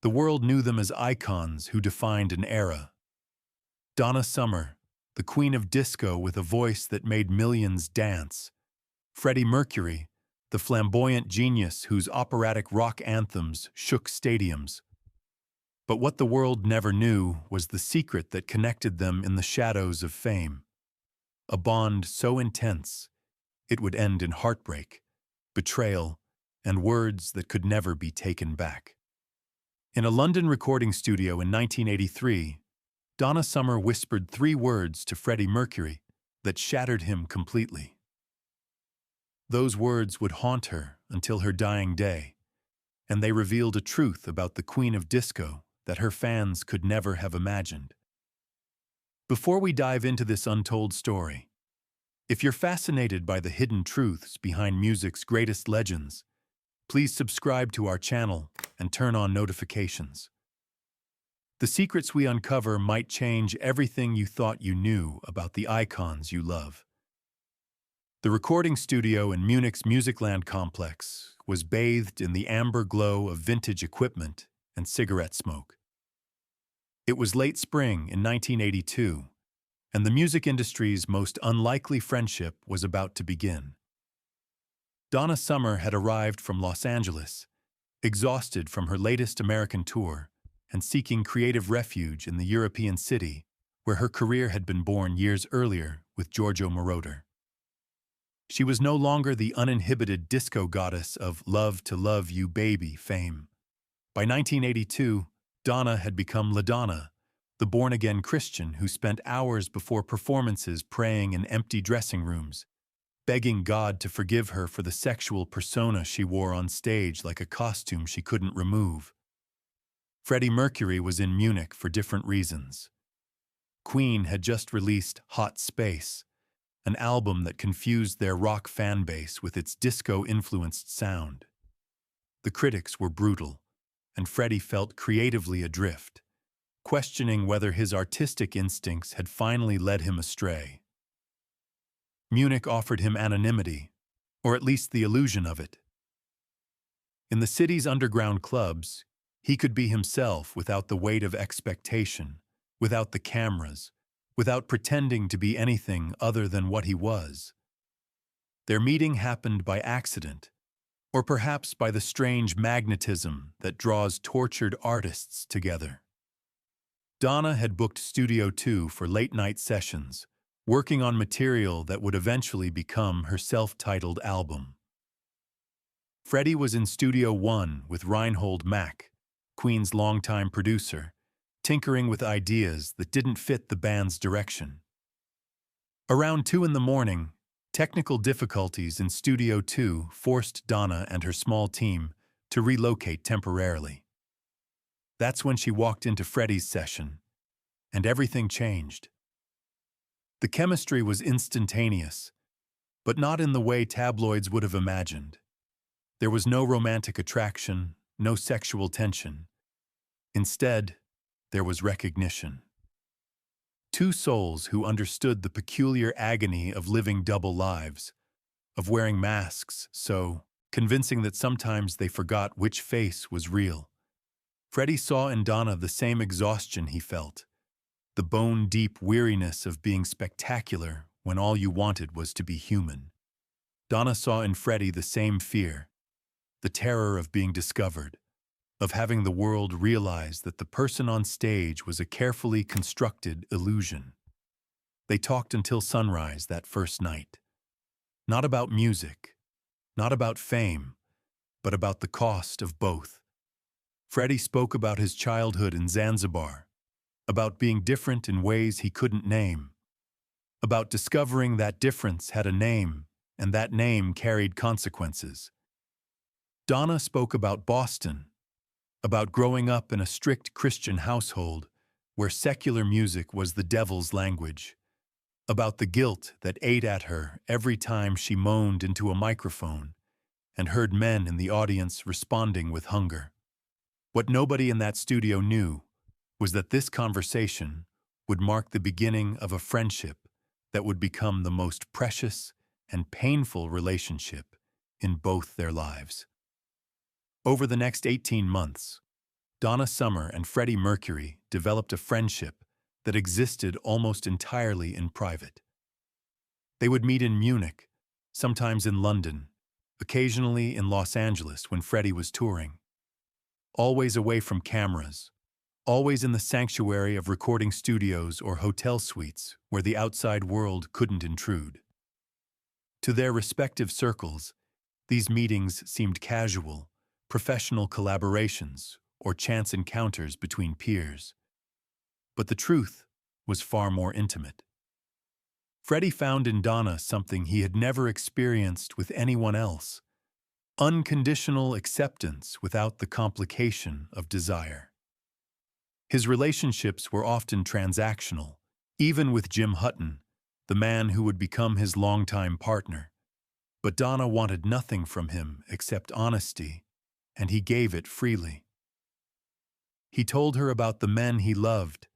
The world knew them as icons who defined an era. Donna Summer, the queen of disco with a voice that made millions dance. Freddie Mercury, the flamboyant genius whose operatic rock anthems shook stadiums. But what the world never knew was the secret that connected them in the shadows of fame. A bond so intense, it would end in heartbreak, betrayal, and words that could never be taken back. In a London recording studio in 1983, Donna Summer whispered 3 words to Freddie Mercury that shattered him completely. Those words would haunt her until her dying day, and they revealed a truth about the Queen of Disco that her fans could never have imagined. Before we dive into this untold story, if you're fascinated by the hidden truths behind music's greatest legends, please subscribe to our channel and turn on notifications. The secrets we uncover might change everything you thought you knew about the icons you love. The recording studio in Munich's Musicland complex was bathed in the amber glow of vintage equipment and cigarette smoke. It was late spring in 1982, and the music industry's most unlikely friendship was about to begin. Donna Summer had arrived from Los Angeles, exhausted from her latest American tour and seeking creative refuge in the European city where her career had been born years earlier with Giorgio Moroder. She was no longer the uninhibited disco goddess of "Love to Love You Baby" fame. By 1982, Donna had become La Donna, the born-again Christian who spent hours before performances praying in empty dressing rooms, begging God to forgive her for the sexual persona she wore on stage like a costume she couldn't remove. Freddie Mercury was in Munich for different reasons. Queen had just released Hot Space, an album that confused their rock fanbase with its disco-influenced sound. The critics were brutal, and Freddie felt creatively adrift, questioning whether his artistic instincts had finally led him astray. Munich offered him anonymity, or at least the illusion of it. In the city's underground clubs, he could be himself without the weight of expectation, without the cameras, without pretending to be anything other than what he was. Their meeting happened by accident, or perhaps by the strange magnetism that draws tortured artists together. Donna had booked Studio 2 for late-night sessions, working on material that would eventually become her self-titled album. Freddie was in Studio 1 with Reinhold Mack, Queen's longtime producer, tinkering with ideas that didn't fit the band's direction. Around 2 in the morning, technical difficulties in Studio 2 forced Donna and her small team to relocate temporarily. That's when she walked into Freddie's session, and everything changed. The chemistry was instantaneous, but not in the way tabloids would have imagined. There was no romantic attraction, no sexual tension. Instead, there was recognition. 2 souls who understood the peculiar agony of living double lives, of wearing masks so convincing that sometimes they forgot which face was real. Freddie saw in Donna the same exhaustion he felt, the bone-deep weariness of being spectacular when all you wanted was to be human. Donna saw in Freddie the same fear, the terror of being discovered, of having the world realize that the person on stage was a carefully constructed illusion. They talked until sunrise that first night. Not about music, not about fame, but about the cost of both. Freddie spoke about his childhood in Zanzibar, about being different in ways he couldn't name, about discovering that difference had a name and that name carried consequences. Donna spoke about Boston, about growing up in a strict Christian household where secular music was the devil's language, about the guilt that ate at her every time she moaned into a microphone and heard men in the audience responding with hunger. What nobody in that studio knew was that this conversation would mark the beginning of a friendship that would become the most precious and painful relationship in both their lives. Over the next 18 months, Donna Summer and Freddie Mercury developed a friendship that existed almost entirely in private. They would meet in Munich, sometimes in London, occasionally in Los Angeles when Freddie was touring. Always away from cameras, always in the sanctuary of recording studios or hotel suites where the outside world couldn't intrude. To their respective circles, these meetings seemed casual, professional collaborations, or chance encounters between peers. But the truth was far more intimate. Freddie found in Donna something he had never experienced with anyone else: unconditional acceptance without the complication of desire. His relationships were often transactional, even with Jim Hutton, the man who would become his longtime partner. But Donna wanted nothing from him except honesty, and he gave it freely. He told her about the men he loved,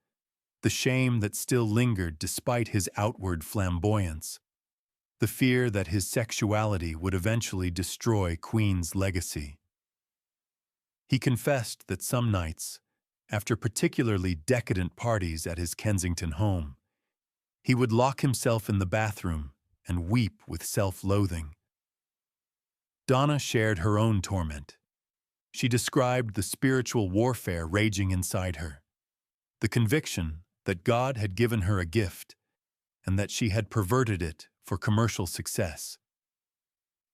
the shame that still lingered despite his outward flamboyance, the fear that his sexuality would eventually destroy Queen's legacy. He confessed that some nights, after particularly decadent parties at his Kensington home, he would lock himself in the bathroom and weep with self-loathing. Donna shared her own torment. She described the spiritual warfare raging inside her, the conviction that God had given her a gift and that she had perverted it for commercial success.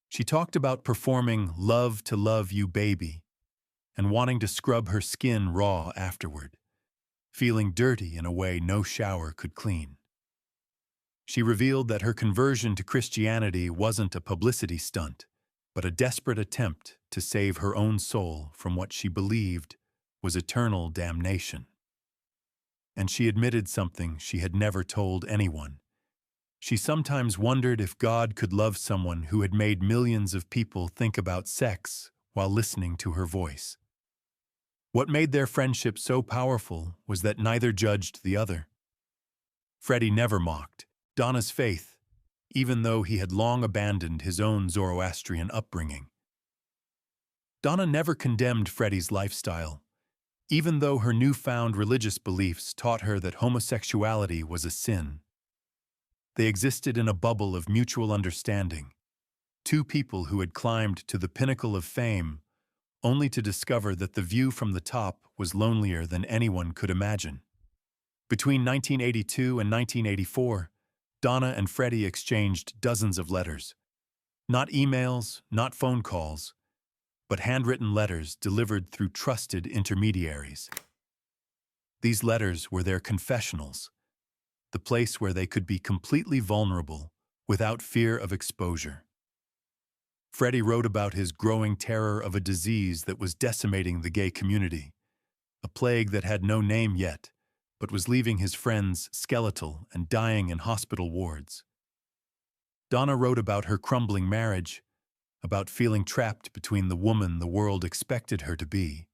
She talked about performing "Love to Love You Baby" and wanting to scrub her skin raw afterward, feeling dirty in a way no shower could clean. She revealed that her conversion to Christianity wasn't a publicity stunt, but a desperate attempt to save her own soul from what she believed was eternal damnation. And she admitted something she had never told anyone. She sometimes wondered if God could love someone who had made millions of people think about sex while listening to her voice. What made their friendship so powerful was that neither judged the other. Freddie never mocked Donna's faith, even though he had long abandoned his own Zoroastrian upbringing. Donna never condemned Freddie's lifestyle, even though her newfound religious beliefs taught her that homosexuality was a sin. They existed in a bubble of mutual understanding, two people who had climbed to the pinnacle of fame, only to discover that the view from the top was lonelier than anyone could imagine. Between 1982 and 1984, Donna and Freddie exchanged dozens of letters. Not emails, not phone calls, but handwritten letters delivered through trusted intermediaries. These letters were their confessionals, the place where they could be completely vulnerable without fear of exposure. Freddie wrote about his growing terror of a disease that was decimating the gay community, a plague that had no name yet, but was leaving his friends skeletal and dying in hospital wards. Donna wrote about her crumbling marriage, about feeling trapped between the woman the world expected her to be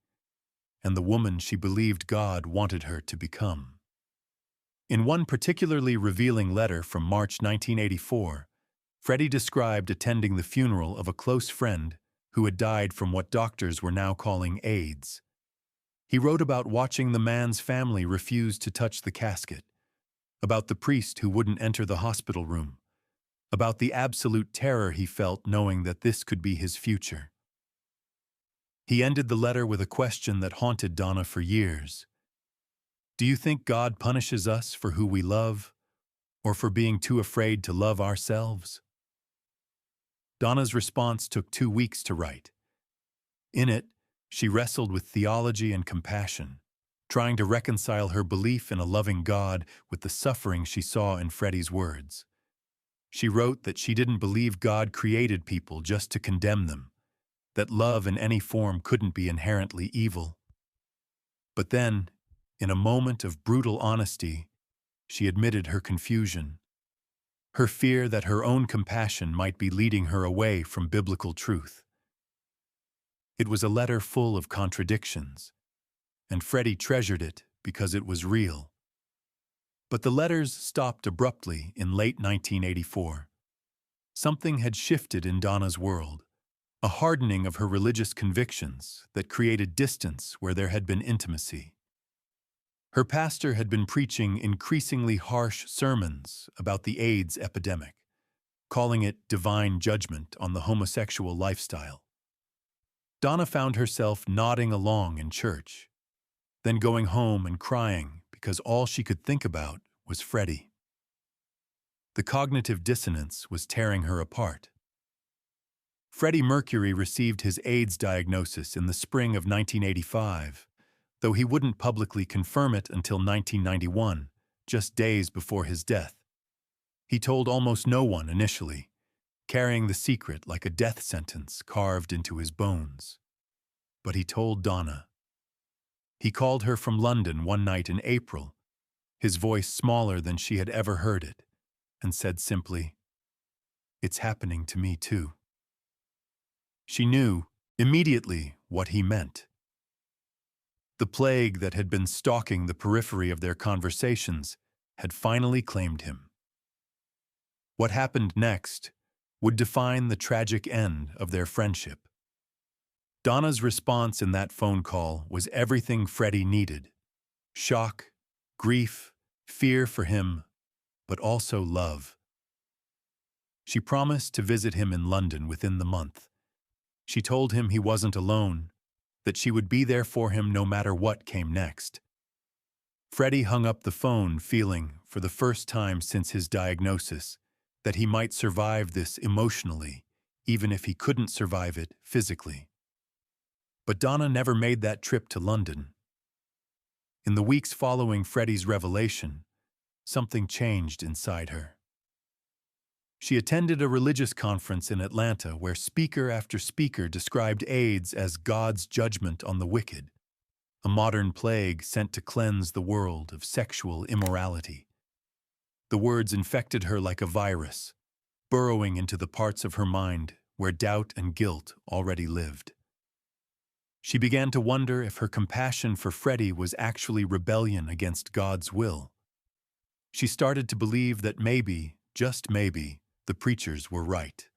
and the woman she believed God wanted her to become. In one particularly revealing letter from March 1984, Freddie described attending the funeral of a close friend who had died from what doctors were now calling AIDS. He wrote about watching the man's family refuse to touch the casket, about the priest who wouldn't enter the hospital room, about the absolute terror he felt knowing that this could be his future. He ended the letter with a question that haunted Donna for years. Do you think God punishes us for who we love, or for being too afraid to love ourselves? Donna's response took 2 weeks to write. In it, she wrestled with theology and compassion, trying to reconcile her belief in a loving God with the suffering she saw in Freddie's words. She wrote that she didn't believe God created people just to condemn them, that love in any form couldn't be inherently evil. But then, in a moment of brutal honesty, she admitted her confusion, her fear that her own compassion might be leading her away from biblical truth. It was a letter full of contradictions, and Freddie treasured it because it was real. But the letters stopped abruptly in late 1984. Something had shifted in Donna's world, a hardening of her religious convictions that created distance where there had been intimacy. Her pastor had been preaching increasingly harsh sermons about the AIDS epidemic, calling it divine judgment on the homosexual lifestyle. Donna found herself nodding along in church, then going home and crying because all she could think about was Freddie. The cognitive dissonance was tearing her apart. Freddie Mercury received his AIDS diagnosis in the spring of 1985, though he wouldn't publicly confirm it until 1991, just days before his death. He told almost no one initially, carrying the secret like a death sentence carved into his bones. But he told Donna. He called her from London one night in April, his voice smaller than she had ever heard it, and said simply, "It's happening to me too." She knew immediately what he meant. The plague that had been stalking the periphery of their conversations had finally claimed him. What happened next would define the tragic end of their friendship. Donna's response in that phone call was everything Freddie needed: shock, grief, fear for him, but also love. She promised to visit him in London within the month. She told him he wasn't alone, that she would be there for him no matter what came next. Freddie hung up the phone feeling, for the first time since his diagnosis, that he might survive this emotionally, even if he couldn't survive it physically. But Donna never made that trip to London. In the weeks following Freddie's revelation, something changed inside her. She attended a religious conference in Atlanta where speaker after speaker described AIDS as God's judgment on the wicked, a modern plague sent to cleanse the world of sexual immorality. The words infected her like a virus, burrowing into the parts of her mind where doubt and guilt already lived. She began to wonder if her compassion for Freddie was actually rebellion against God's will. She started to believe that maybe, just maybe, the preachers were right.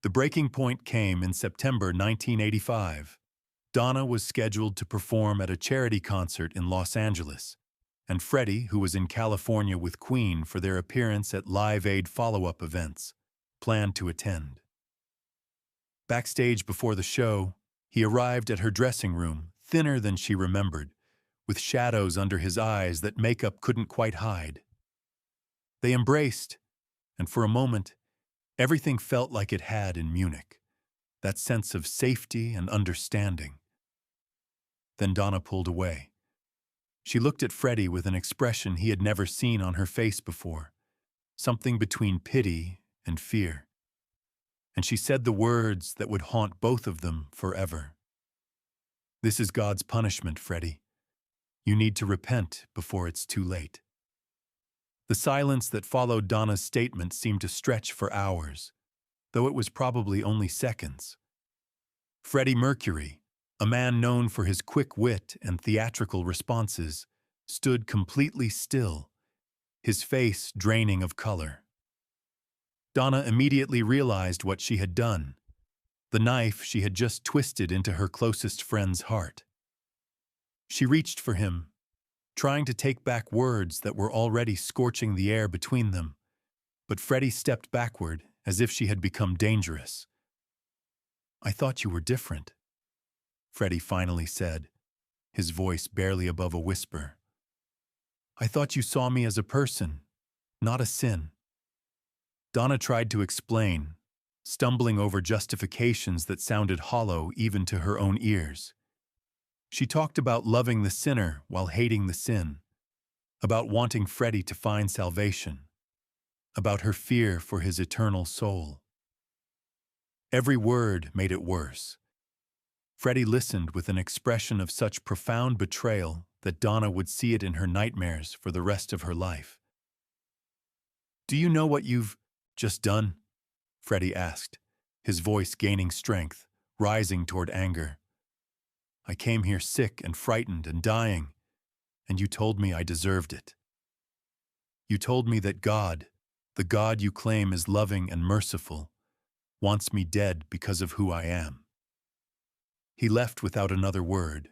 The breaking point came in September 1985. Donna was scheduled to perform at a charity concert in Los Angeles, and Freddie, who was in California with Queen for their appearance at Live Aid follow-up events, planned to attend. Backstage before the show, he arrived at her dressing room, thinner than she remembered, with shadows under his eyes that makeup couldn't quite hide. They embraced, and for a moment, everything felt like it had in Munich, that sense of safety and understanding. Then Donna pulled away. She looked at Freddie with an expression he had never seen on her face before, something between pity and fear. And she said the words that would haunt both of them forever. "This is God's punishment, Freddie. You need to repent before it's too late." The silence that followed Donna's statement seemed to stretch for hours, though it was probably only seconds. Freddie Mercury, a man known for his quick wit and theatrical responses, stood completely still, his face draining of color. Donna immediately realized what she had done, the knife she had just twisted into her closest friend's heart. She reached for him, trying to take back words that were already scorching the air between them, but Freddie stepped backward as if she had become dangerous. "I thought you were different," Freddie finally said, his voice barely above a whisper. "I thought you saw me as a person, not a sin." Donna tried to explain, stumbling over justifications that sounded hollow even to her own ears. She talked about loving the sinner while hating the sin, about wanting Freddie to find salvation, about her fear for his eternal soul. Every word made it worse. Freddie listened with an expression of such profound betrayal that Donna would see it in her nightmares for the rest of her life. "Do you know what you've just done?" Freddie asked, his voice gaining strength, rising toward anger. "I came here sick and frightened and dying, and you told me I deserved it. You told me that God, the God you claim is loving and merciful, wants me dead because of who I am." He left without another word,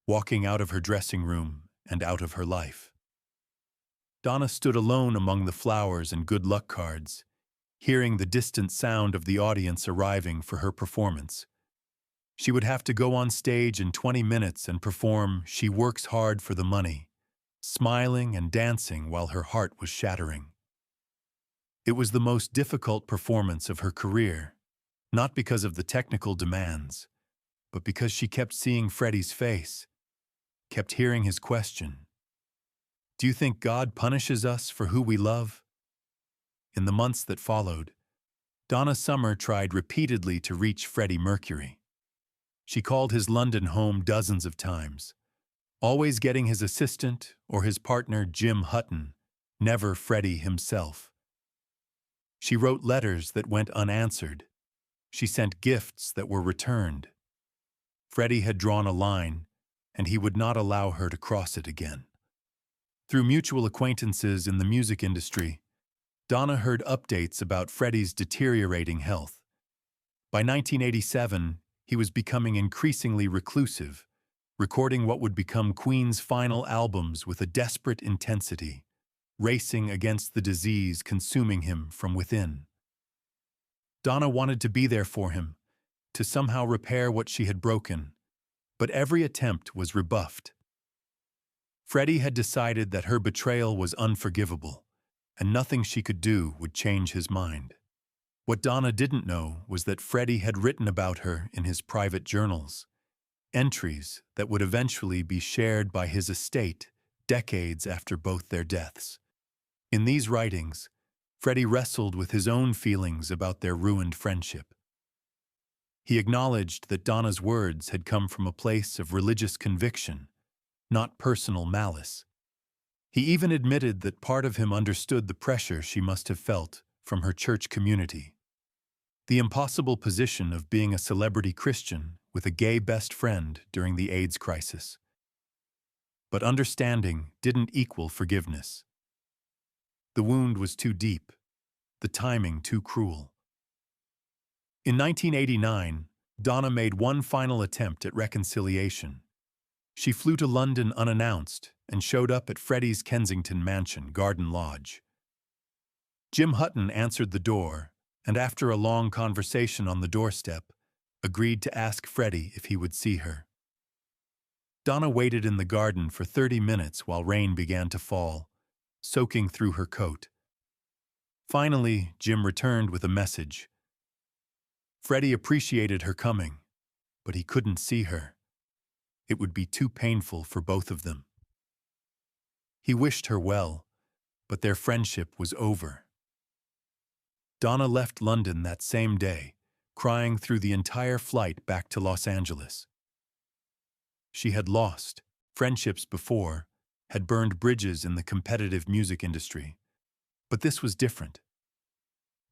walking out of her dressing room and out of her life. Donna stood alone among the flowers and good luck cards, hearing the distant sound of the audience arriving for her performance. She would have to go on stage in 20 minutes and perform "She Works Hard for the Money," smiling and dancing while her heart was shattering. It was the most difficult performance of her career, not because of the technical demands, but because she kept seeing Freddie's face, kept hearing his question. "Do you think God punishes us for who we love?" In the months that followed, Donna Summer tried repeatedly to reach Freddie Mercury. She called his London home dozens of times, always getting his assistant or his partner Jim Hutton, never Freddie himself. She wrote letters that went unanswered. She sent gifts that were returned. Freddie had drawn a line, and he would not allow her to cross it again. Through mutual acquaintances in the music industry, Donna heard updates about Freddie's deteriorating health. By 1987, he was becoming increasingly reclusive, recording what would become Queen's final albums with a desperate intensity, racing against the disease consuming him from within. Donna wanted to be there for him, to somehow repair what she had broken, but every attempt was rebuffed. Freddie had decided that her betrayal was unforgivable, and nothing she could do would change his mind. What Donna didn't know was that Freddie had written about her in his private journals, entries that would eventually be shared by his estate decades after both their deaths. In these writings, Freddie wrestled with his own feelings about their ruined friendship. He acknowledged that Donna's words had come from a place of religious conviction, not personal malice. He even admitted that part of him understood the pressure she must have felt from her church community. The impossible position of being a celebrity Christian with a gay best friend during the AIDS crisis. But understanding didn't equal forgiveness. The wound was too deep, the timing too cruel. In 1989, Donna made one final attempt at reconciliation. She flew to London unannounced and showed up at Freddie's Kensington mansion, Garden Lodge. Jim Hutton answered the door, and after a long conversation on the doorstep, agreed to ask Freddie if he would see her. Donna waited in the garden for 30 minutes while rain began to fall, soaking through her coat. Finally, Jim returned with a message. Freddie appreciated her coming, but he couldn't see her. It would be too painful for both of them. He wished her well, but their friendship was over. Donna left London that same day, crying through the entire flight back to Los Angeles. She had lost friendships before, had burned bridges in the competitive music industry. But this was different.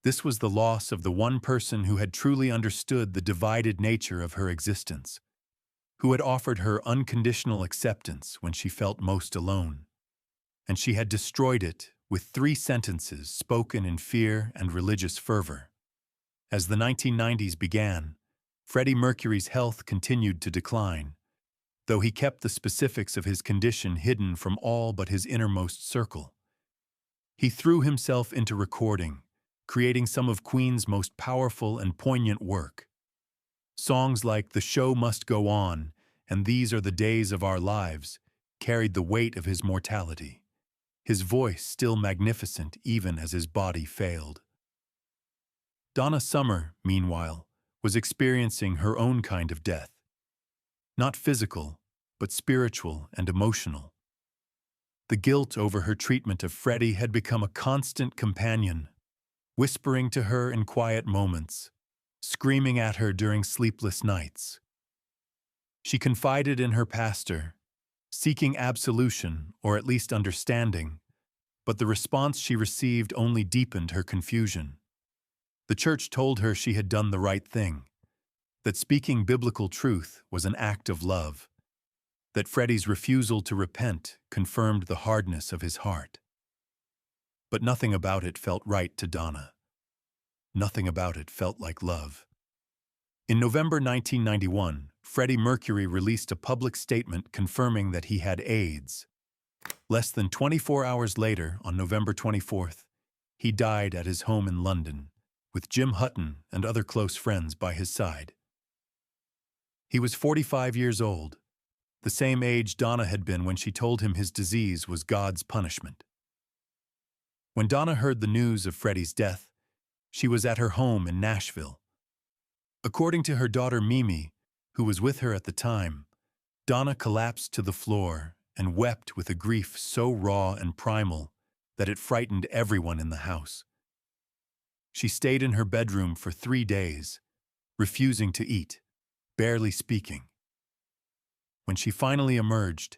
This was the loss of the one person who had truly understood the divided nature of her existence, who had offered her unconditional acceptance when she felt most alone. And she had destroyed it with 3 sentences spoken in fear and religious fervor. As the 1990s began, Freddie Mercury's health continued to decline, though he kept the specifics of his condition hidden from all but his innermost circle. He threw himself into recording, creating some of Queen's most powerful and poignant work. Songs like "The Show Must Go On" and "These Are the Days of Our Lives" carried the weight of his mortality, his voice still magnificent even as his body failed. Donna Summer, meanwhile, was experiencing her own kind of death. Not physical, but spiritual and emotional. The guilt over her treatment of Freddie had become a constant companion, whispering to her in quiet moments, screaming at her during sleepless nights. She confided in her pastor, seeking absolution or at least understanding, but the response she received only deepened her confusion. The church told her she had done the right thing, that speaking biblical truth was an act of love, that Freddie's refusal to repent confirmed the hardness of his heart. But nothing about it felt right to Donna. Nothing about it felt like love. In November 1991, Freddie Mercury released a public statement confirming that he had AIDS. Less than 24 hours later, on November 24th, he died at his home in London, with Jim Hutton and other close friends by his side. He was 45 years old, the same age Donna had been when she told him his disease was God's punishment. When Donna heard the news of Freddie's death, she was at her home in Nashville. According to her daughter Mimi, who was with her at the time, Donna collapsed to the floor and wept with a grief so raw and primal that it frightened everyone in the house. She stayed in her bedroom for 3 days, refusing to eat, barely speaking. When she finally emerged,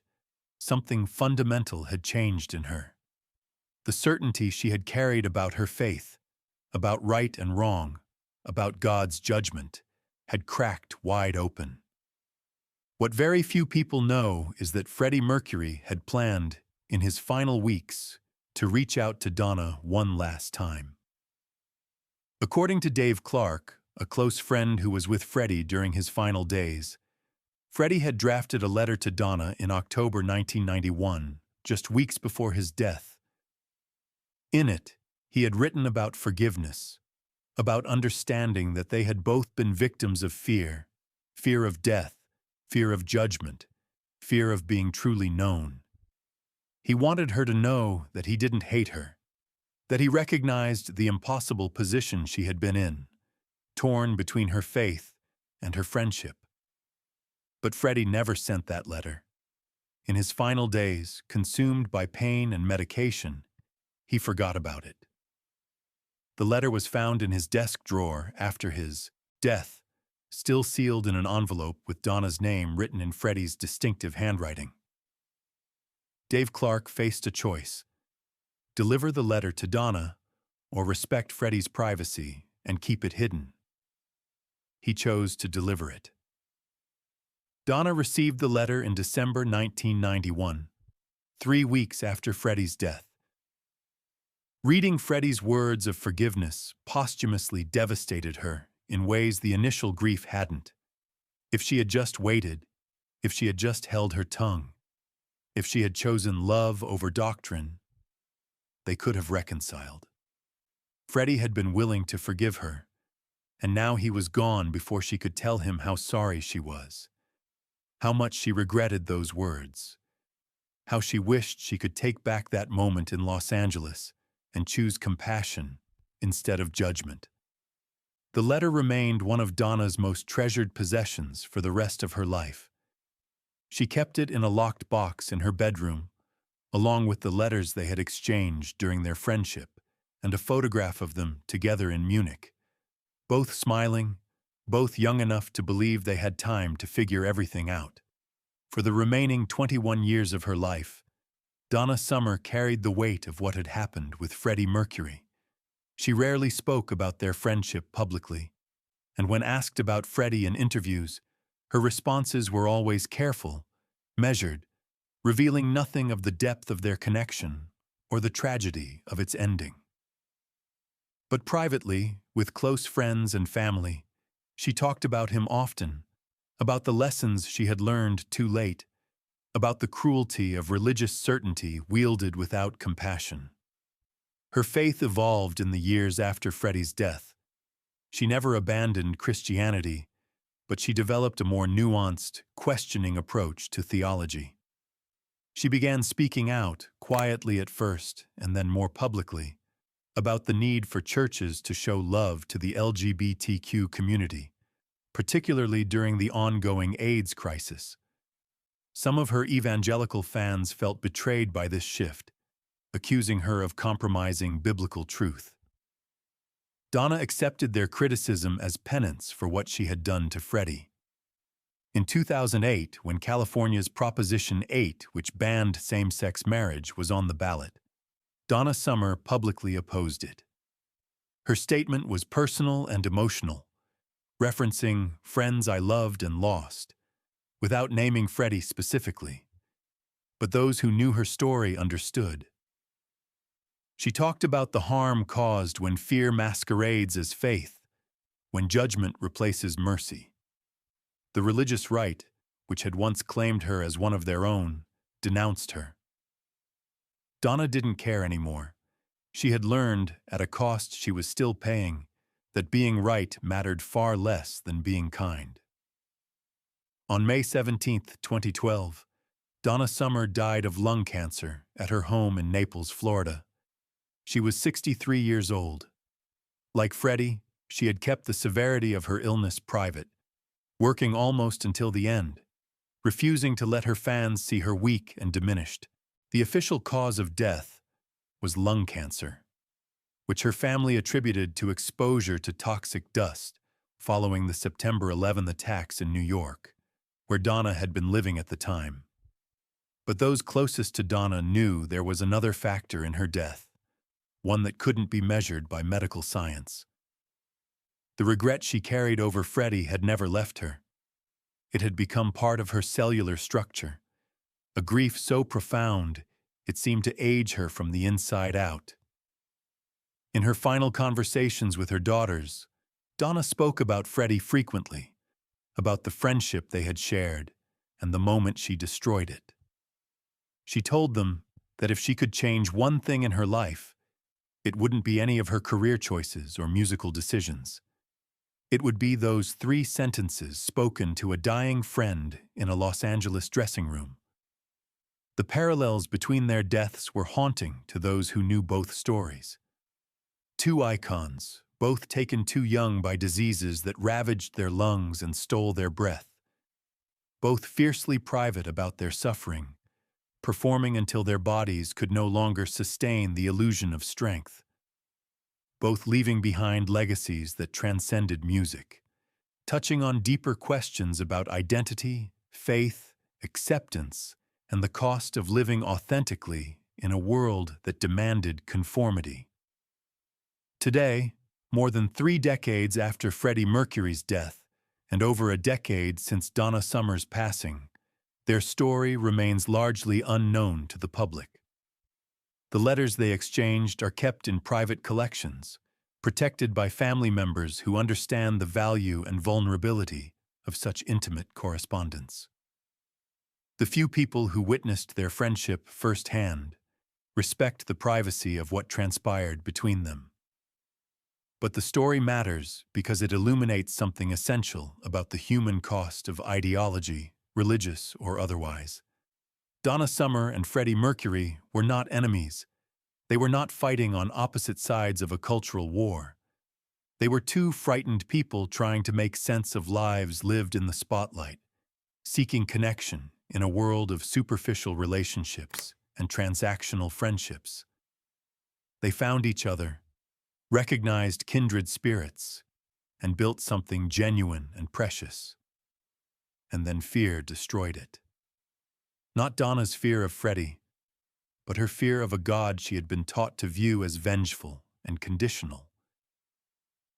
something fundamental had changed in her. The certainty she had carried about her faith, about right and wrong, about God's judgment, had cracked wide open. What very few people know is that Freddie Mercury had planned, in his final weeks, to reach out to Donna one last time. According to Dave Clark, a close friend who was with Freddie during his final days, Freddie had drafted a letter to Donna in October 1991, just weeks before his death. In it, he had written about forgiveness, about understanding that they had both been victims of fear, fear of death, fear of judgment, fear of being truly known. He wanted her to know that he didn't hate her, that he recognized the impossible position she had been in, torn between her faith and her friendship. But Freddie never sent that letter. In his final days, consumed by pain and medication, he forgot about it. The letter was found in his desk drawer after his death, still sealed in an envelope with Donna's name written in Freddie's distinctive handwriting. Dave Clark faced a choice: deliver the letter to Donna or respect Freddie's privacy and keep it hidden. He chose to deliver it. Donna received the letter in December 1991, 3 weeks after Freddie's death. Reading Freddie's words of forgiveness posthumously devastated her in ways the initial grief hadn't. If she had just waited, if she had just held her tongue, if she had chosen love over doctrine, they could have reconciled. Freddie had been willing to forgive her, and now he was gone before she could tell him how sorry she was, how much she regretted those words, how she wished she could take back that moment in Los Angeles and choose compassion instead of judgment. The letter remained one of Donna's most treasured possessions for the rest of her life. She kept it in a locked box in her bedroom, along with the letters they had exchanged during their friendship and a photograph of them together in Munich, both smiling, both young enough to believe they had time to figure everything out. For the remaining 21 years of her life, Donna Summer carried the weight of what had happened with Freddie Mercury. She rarely spoke about their friendship publicly, and when asked about Freddie in interviews, her responses were always careful, measured, revealing nothing of the depth of their connection or the tragedy of its ending. But privately, with close friends and family, she talked about him often, about the lessons she had learned too late, about the cruelty of religious certainty wielded without compassion. Her faith evolved in the years after Freddie's death. She never abandoned Christianity, but she developed a more nuanced, questioning approach to theology. She began speaking out, quietly at first, and then more publicly, about the need for churches to show love to the LGBTQ community, particularly during the ongoing AIDS crisis. Some of her evangelical fans felt betrayed by this shift, accusing her of compromising biblical truth. Donna accepted their criticism as penance for what she had done to Freddie. In 2008, when California's Proposition 8, which banned same-sex marriage, was on the ballot, Donna Summer publicly opposed it. Her statement was personal and emotional, referencing friends I loved and lost, without naming Freddie specifically. But those who knew her story understood. She talked about the harm caused when fear masquerades as faith, when judgment replaces mercy. The religious right, which had once claimed her as one of their own, denounced her. Donna didn't care anymore. She had learned, at a cost she was still paying, that being right mattered far less than being kind. On May 17, 2012, Donna Summer died of lung cancer at her home in Naples, Florida. She was 63 years old. Like Freddie, she had kept the severity of her illness private, working almost until the end, refusing to let her fans see her weak and diminished. The official cause of death was lung cancer, which her family attributed to exposure to toxic dust following the September 11 attacks in New York, where Donna had been living at the time. But those closest to Donna knew there was another factor in her death, one that couldn't be measured by medical science. The regret she carried over Freddie had never left her. It had become part of her cellular structure, a grief so profound it seemed to age her from the inside out. In her final conversations with her daughters, Donna spoke about Freddie frequently, about the friendship they had shared and the moment she destroyed it. She told them that if she could change one thing in her life, it wouldn't be any of her career choices or musical decisions. It would be those 3 sentences spoken to a dying friend in a Los Angeles dressing room. The parallels between their deaths were haunting to those who knew both stories. 2 icons, both taken too young by diseases that ravaged their lungs and stole their breath. Both fiercely private about their suffering, performing until their bodies could no longer sustain the illusion of strength. Both leaving behind legacies that transcended music, touching on deeper questions about identity, faith, acceptance, and the cost of living authentically in a world that demanded conformity. Today, more than 3 decades after Freddie Mercury's death, and over a decade since Donna Summer's passing, their story remains largely unknown to the public. The letters they exchanged are kept in private collections, protected by family members who understand the value and vulnerability of such intimate correspondence. The few people who witnessed their friendship firsthand respect the privacy of what transpired between them. But the story matters because it illuminates something essential about the human cost of ideology, religious or otherwise. Donna Summer and Freddie Mercury were not enemies. They were not fighting on opposite sides of a cultural war. They were 2 frightened people trying to make sense of lives lived in the spotlight, seeking connection in a world of superficial relationships and transactional friendships. They found each other, recognized kindred spirits, and built something genuine and precious. And then fear destroyed it. Not Donna's fear of Freddie, but her fear of a God she had been taught to view as vengeful and conditional.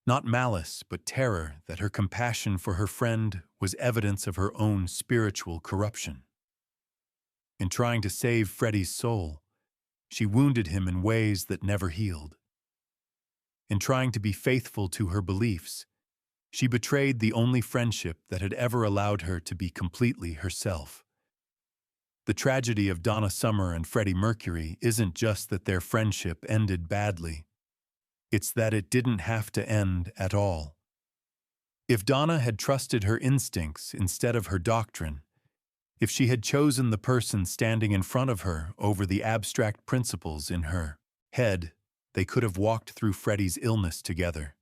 Not malice, but terror that her compassion for her friend was evidence of her own spiritual corruption. In trying to save Freddie's soul, she wounded him in ways that never healed. In trying to be faithful to her beliefs, she betrayed the only friendship that had ever allowed her to be completely herself. The tragedy of Donna Summer and Freddie Mercury isn't just that their friendship ended badly. It's that it didn't have to end at all. If Donna had trusted her instincts instead of her doctrine, if she had chosen the person standing in front of her over the abstract principles in her head, they could have walked through Freddie's illness together.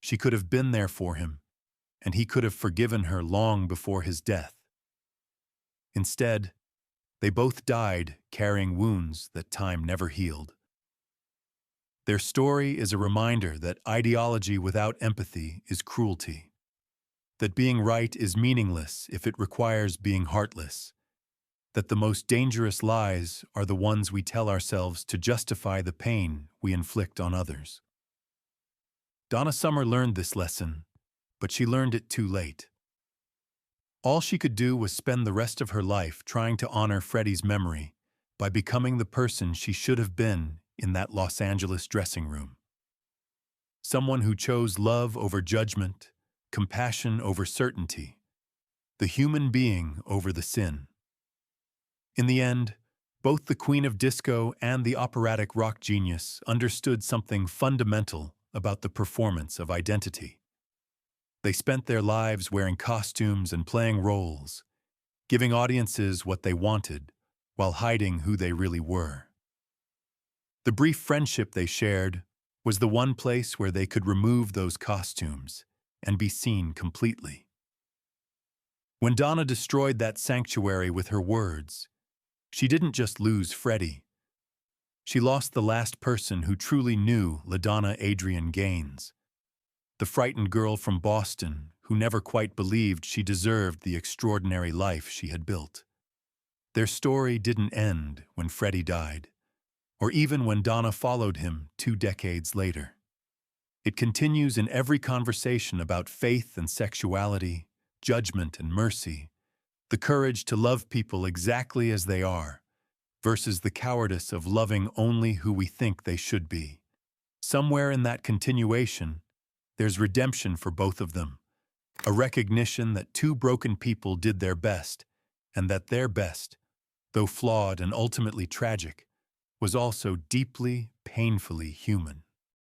She could have been there for him, and he could have forgiven her long before his death. Instead, they both died carrying wounds that time never healed. Their story is a reminder that ideology without empathy is cruelty, that being right is meaningless if it requires being heartless, that the most dangerous lies are the ones we tell ourselves to justify the pain we inflict on others. Donna Summer learned this lesson, but she learned it too late. All she could do was spend the rest of her life trying to honor Freddie's memory by becoming the person she should have been in that Los Angeles dressing room. Someone who chose love over judgment, compassion over certainty, the human being over the sin. In the end, both the Queen of Disco and the operatic rock genius understood something fundamental about the performance of identity. They spent their lives wearing costumes and playing roles, giving audiences what they wanted while hiding who they really were. The brief friendship they shared was the one place where they could remove those costumes and be seen completely. When Donna destroyed that sanctuary with her words, she didn't just lose Freddie. She lost the last person who truly knew LaDonna Adrienne Gaines, the frightened girl from Boston who never quite believed she deserved the extraordinary life she had built. Their story didn't end when Freddie died, or even when Donna followed him 2 decades later. It continues in every conversation about faith and sexuality, judgment and mercy, the courage to love people exactly as they are, versus the cowardice of loving only who we think they should be. Somewhere in that continuation, there's redemption for both of them, a recognition that 2 broken people did their best, and that their best, though flawed and ultimately tragic, was also deeply, painfully human.